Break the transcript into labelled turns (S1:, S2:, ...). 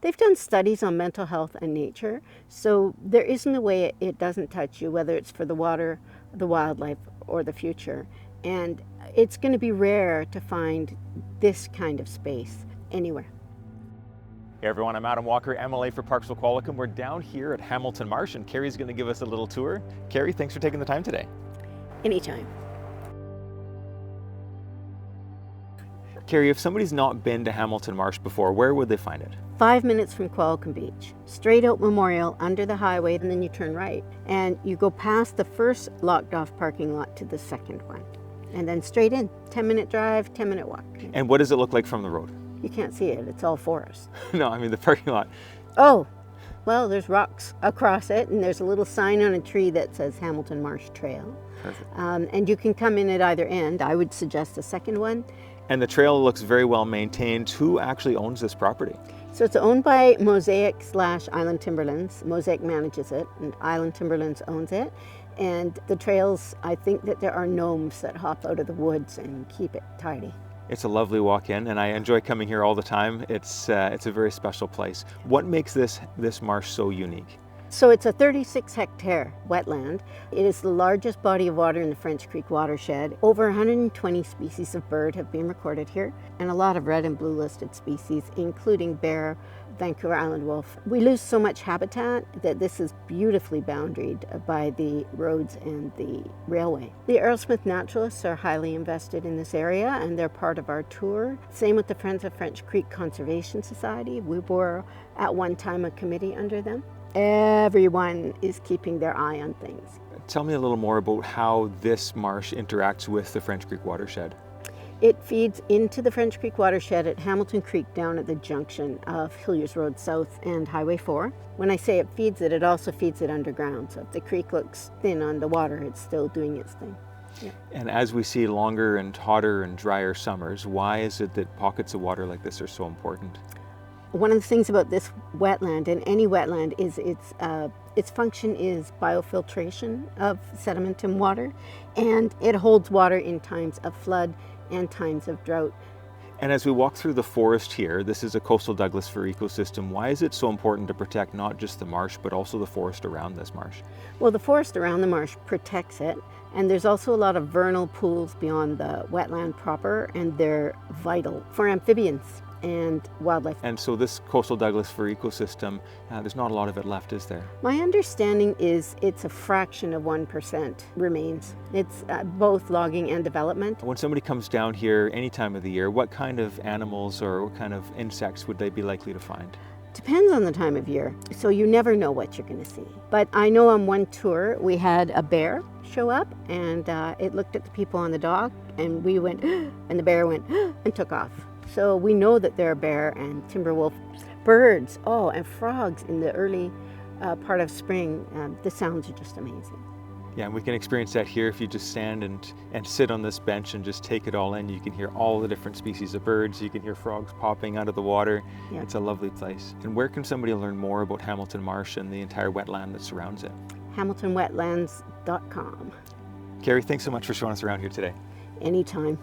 S1: They've done studies on mental health and nature, so there isn't a way it doesn't touch you, whether it's for the water, the wildlife, or the future. And it's going to be rare to find this kind of space anywhere.
S2: Hey everyone, I'm Adam Walker, MLA for Parksville Qualicum. We're down here at Hamilton Marsh and Carrie's going to give us a little tour. Carrie, thanks for taking the time today.
S1: Anytime.
S2: Carrie, if somebody's not been to Hamilton Marsh before, where would they find it?
S1: 5 minutes from Qualicum Beach, straight out Memorial, under the highway, and then you turn right. And you go past the first locked off parking lot to the second one. And then straight in, 10-minute drive, 10-minute walk.
S2: And what does it look like from the road?
S1: You can't see it, it's all forest.
S2: No, I mean the parking lot.
S1: Oh, well, there's rocks across it, and there's a little sign on a tree that says Hamilton Marsh Trail.
S2: Perfect.
S1: And you can come in at either end. I would suggest the second one.
S2: And the trail looks very well maintained. Who actually owns this property?
S1: So it's owned by Mosaic/Island Timberlands. Mosaic manages it, and Island Timberlands owns it. And the trails, I think that there are gnomes that hop out of the woods and keep it tidy.
S2: It's a lovely walk in, and I enjoy coming here all the time. It's a very special place. What makes this marsh so unique?
S1: So it's a 36-hectare wetland. It is the largest body of water in the French Creek watershed. Over 120 species of bird have been recorded here, and a lot of red and blue listed species, including bear, Vancouver Island wolf. We lose so much habitat that this is beautifully boundaried by the roads and the railway. The Aerosmith naturalists are highly invested in this area, and they're part of our tour. Same with the Friends of French Creek Conservation Society. We were at one time a committee under them. Everyone is keeping their eye on things.
S2: Tell me a little more about how this marsh interacts with the French Creek watershed.
S1: It feeds into the French Creek watershed at Hamilton Creek down at the junction of Hilliers Road South and Highway 4. When I say it feeds it, it also feeds it underground. So if the creek looks thin on the water, it's still doing its thing. Yeah.
S2: And as we see longer and hotter and drier summers, why is it that pockets of water like this are so important?
S1: One of the things about this wetland, and any wetland, is its function is biofiltration of sediment and water, and it holds water in times of flood and times of drought.
S2: And as we walk through the forest here, this is a coastal Douglas fir ecosystem. Why is it so important to protect not just the marsh, but also the forest around this marsh?
S1: Well, the forest around the marsh protects it, and there's also a lot of vernal pools beyond the wetland proper, and they're vital for amphibians and wildlife.
S2: And so this coastal Douglas fir ecosystem, there's not a lot of it left, is there?
S1: My understanding is it's a fraction of 1% remains. It's both logging and development.
S2: When somebody comes down here any time of the year, what kind of animals or what kind of insects would they be likely to find?
S1: Depends on the time of year, so you never know what you're going to see. But I know on one tour we had a bear show up, and it looked at the people on the dock, and we went, and the bear went and took off. So we know that there are bear and timber wolf, birds, and frogs in the early part of spring. The sounds are just amazing.
S2: Yeah, and we can experience that here if you just stand and sit on this bench and just take it all in. You can hear all the different species of birds. You can hear frogs popping out of the water. Yeah. It's a lovely place. And where can somebody learn more about Hamilton Marsh and the entire wetland that surrounds it?
S1: HamiltonWetlands.com.
S2: Carrie, thanks so much for showing us around here today.
S1: Anytime.